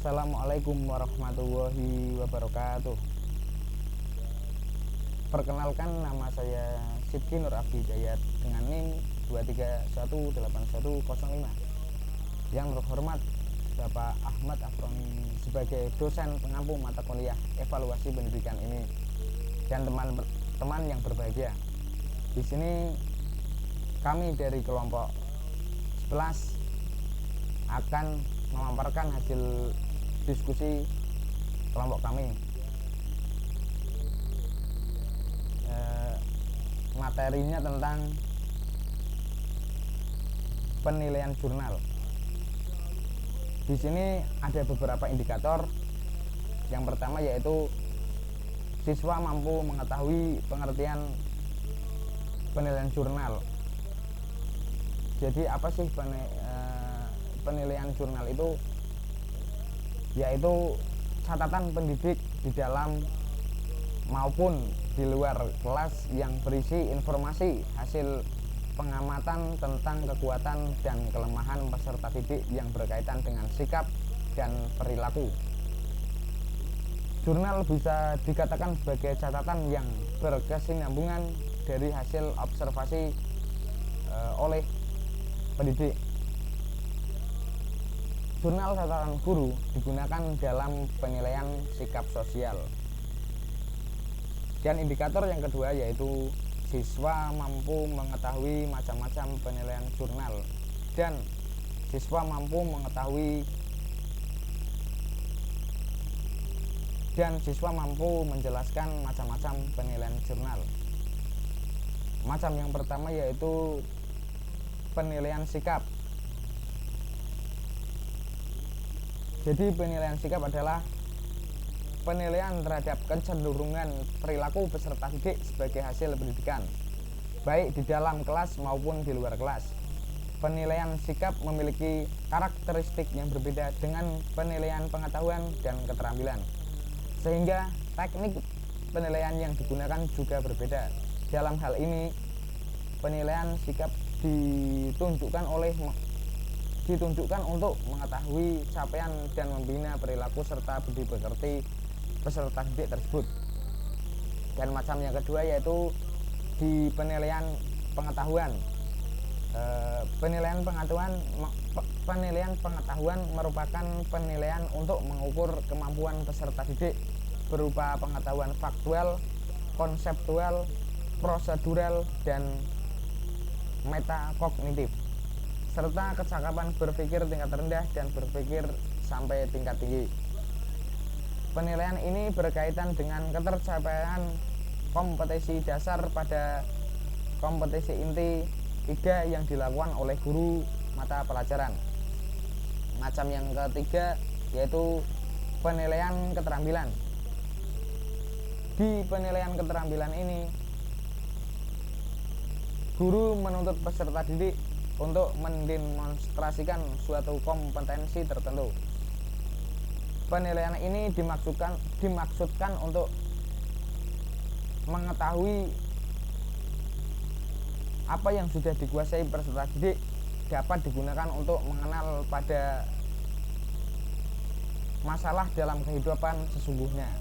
Assalamualaikum warahmatullahi wabarakatuh. Perkenalkan, nama saya Sidki Nur Abdi Hidayat dengan NIM 2318105. Yang terhormat Bapak Ahmad Afroni sebagai dosen pengampu mata kuliah evaluasi pendidikan ini dan teman-teman yang berbahagia. Di sini kami dari kelompok 11 akan memaparkan hasil diskusi kelompok kami. Materinya tentang penilaian jurnal. Di sini ada beberapa indikator. Yang pertama yaitu siswa mampu mengetahui pengertian penilaian jurnal. Jadi apa sih penilaian jurnal itu? Yaitu catatan pendidik di dalam maupun di luar kelas yang berisi informasi hasil pengamatan tentang kekuatan dan kelemahan peserta didik yang berkaitan dengan sikap dan perilaku. Jurnal bisa dikatakan sebagai catatan yang berkesinambungan dari hasil observasi oleh pendidik. Jurnal catatan guru digunakan dalam penilaian sikap sosial. Dan indikator yang kedua yaitu siswa mampu mengetahui macam-macam penilaian jurnal dan siswa mampu menjelaskan macam-macam penilaian jurnal. Macam yang pertama yaitu penilaian sikap. Jadi penilaian sikap adalah penilaian terhadap kecenderungan perilaku peserta didik sebagai hasil pendidikan, baik di dalam kelas maupun di luar kelas. Penilaian sikap memiliki karakteristik yang berbeda dengan penilaian pengetahuan dan keterampilan, sehingga teknik penilaian yang digunakan juga berbeda. Dalam hal ini, penilaian sikap ditunjukkan untuk mengetahui capaian dan membina perilaku serta budi pekerti peserta didik tersebut. Dan macam yang kedua yaitu di penilaian pengetahuan. Penilaian pengetahuan merupakan penilaian untuk mengukur kemampuan peserta didik berupa pengetahuan faktual, konseptual, prosedural, dan metakognitif, serta kecakapan berpikir tingkat rendah dan berpikir sampai tingkat tinggi. Penilaian ini berkaitan dengan ketercapaian kompetensi dasar pada kompetensi inti 3 yang dilakukan oleh guru mata pelajaran. Macam yang ketiga yaitu penilaian keterampilan. Di penilaian keterampilan ini, guru menuntut peserta didik untuk mendemonstrasikan suatu kompetensi tertentu. Penilaian ini dimaksudkan untuk mengetahui apa yang sudah dikuasai peserta didik dapat digunakan untuk mengenal pada masalah dalam kehidupan sesungguhnya.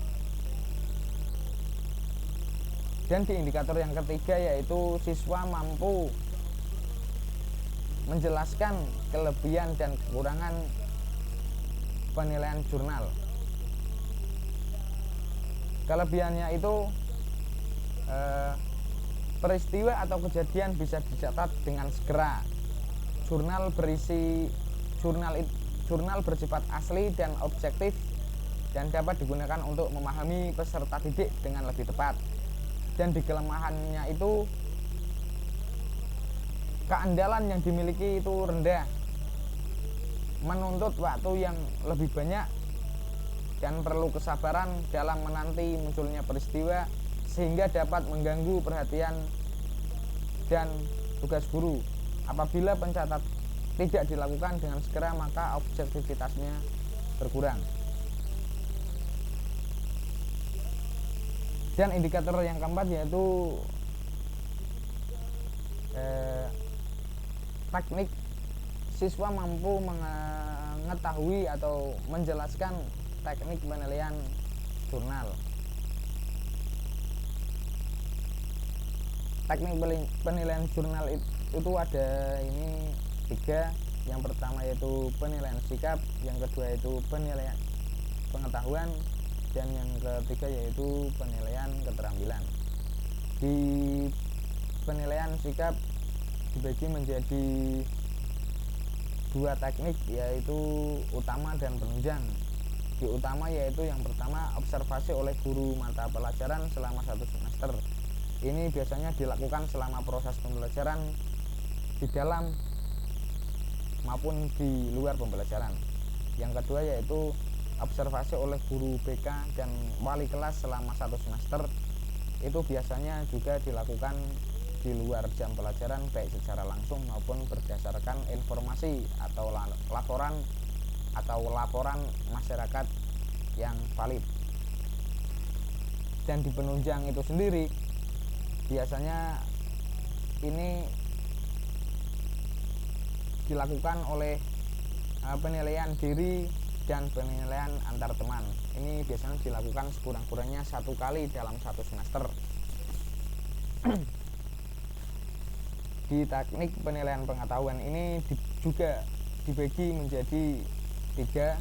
Dan di indikator yang ketiga yaitu siswa mampu menjelaskan kelebihan dan kekurangan penilaian jurnal. Kelebihannya itu peristiwa atau kejadian bisa dicatat dengan segera. Jurnal bersifat asli dan objektif dan dapat digunakan untuk memahami peserta didik dengan lebih tepat. Dan di kelemahannya itu keandalan yang dimiliki itu rendah, menuntut waktu yang lebih banyak dan perlu kesabaran dalam menanti munculnya peristiwa sehingga dapat mengganggu perhatian dan tugas guru. Apabila pencatat tidak dilakukan dengan segera maka objektivitasnya berkurang. Dan indikator yang keempat yaitu teknik siswa mampu mengetahui atau menjelaskan teknik penilaian jurnal. Teknik penilaian jurnal itu ada ini 3. Yang pertama yaitu penilaian sikap, yang kedua yaitu penilaian pengetahuan, dan yang ketiga yaitu penilaian keterampilan. Di penilaian sikap dibagi menjadi 2 teknik, yaitu utama dan penunjang. Di utama yaitu yang pertama observasi oleh guru mata pelajaran selama 1 semester. Ini biasanya dilakukan selama proses pembelajaran di dalam maupun di luar pembelajaran. Yang kedua yaitu observasi oleh guru BK dan wali kelas selama 1 semester. Itu biasanya juga dilakukan di luar jam pelajaran, baik secara langsung maupun berdasarkan informasi atau laporan masyarakat yang valid. Dan di penunjang itu sendiri biasanya ini dilakukan oleh penilaian diri dan penilaian antar teman. Ini biasanya dilakukan sekurang-kurangnya 1 kali dalam 1 semester. Di teknik penilaian pengetahuan ini juga dibagi menjadi 3.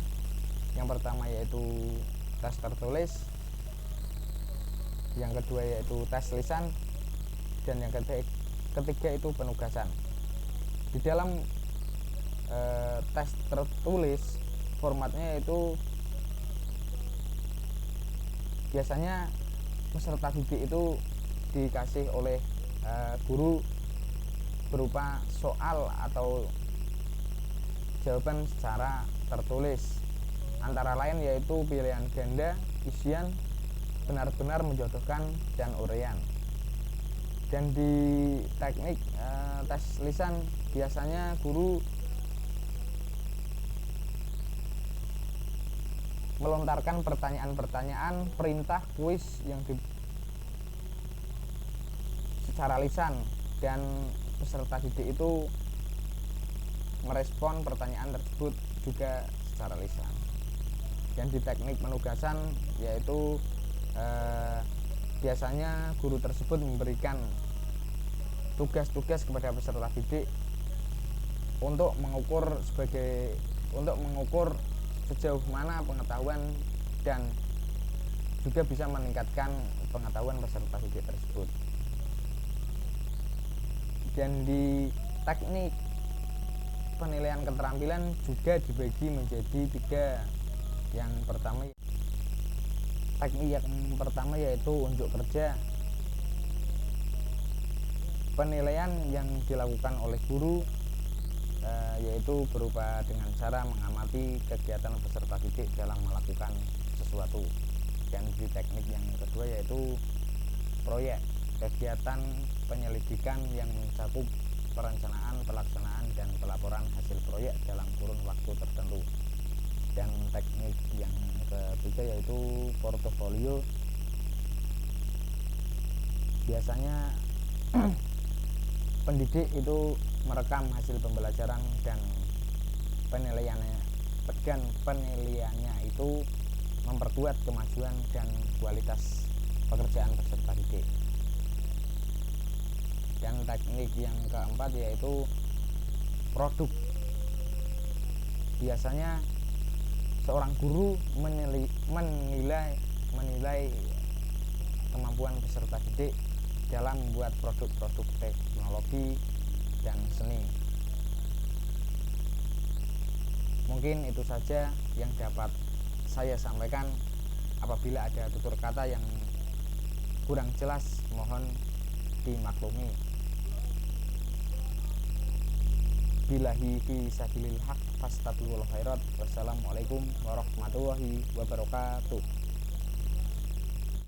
Yang pertama yaitu tes tertulis, yang kedua yaitu tes lisan, dan yang ketiga itu penugasan. Di dalam tes tertulis formatnya itu biasanya peserta didik itu dikasih oleh guru berupa soal atau jawaban secara tertulis, antara lain yaitu pilihan ganda, isian, benar-benar menjodohkan, dan uraian. Dan di teknik tes lisan biasanya guru melontarkan pertanyaan-pertanyaan perintah kuis yang secara lisan, dan peserta didik itu merespon pertanyaan tersebut juga secara lisan. Dan di teknik penugasan yaitu biasanya guru tersebut memberikan tugas-tugas kepada peserta didik untuk mengukur sejauh mana pengetahuan dan juga bisa meningkatkan pengetahuan peserta didik tersebut. Dan di teknik penilaian keterampilan juga dibagi menjadi 3. Yang pertama, teknik yang pertama yaitu unjuk kerja. Penilaian yang dilakukan oleh guru yaitu berupa dengan cara mengamati kegiatan peserta didik dalam melakukan sesuatu. Dan di teknik yang kedua yaitu proyek, kegiatan penyelidikan yang mencakup perencanaan, pelaksanaan, dan pelaporan hasil proyek dalam kurun waktu tertentu. Dan teknik yang ketiga yaitu portofolio. Biasanya pendidik itu merekam hasil pembelajaran dan penilaiannya itu memperkuat kemajuan dan kualitas pekerjaan peserta didik. Dan teknik yang keempat yaitu produk. Biasanya seorang guru menilai kemampuan peserta didik dalam membuat produk-produk teknologi dan seni. Mungkin itu saja yang dapat saya sampaikan. Apabila ada tutur kata yang kurang jelas, mohon dimaklumi. Billahi fi sabilil haq fastabiqul khairat. Wassalamualaikum warahmatullahi wabarakatuh.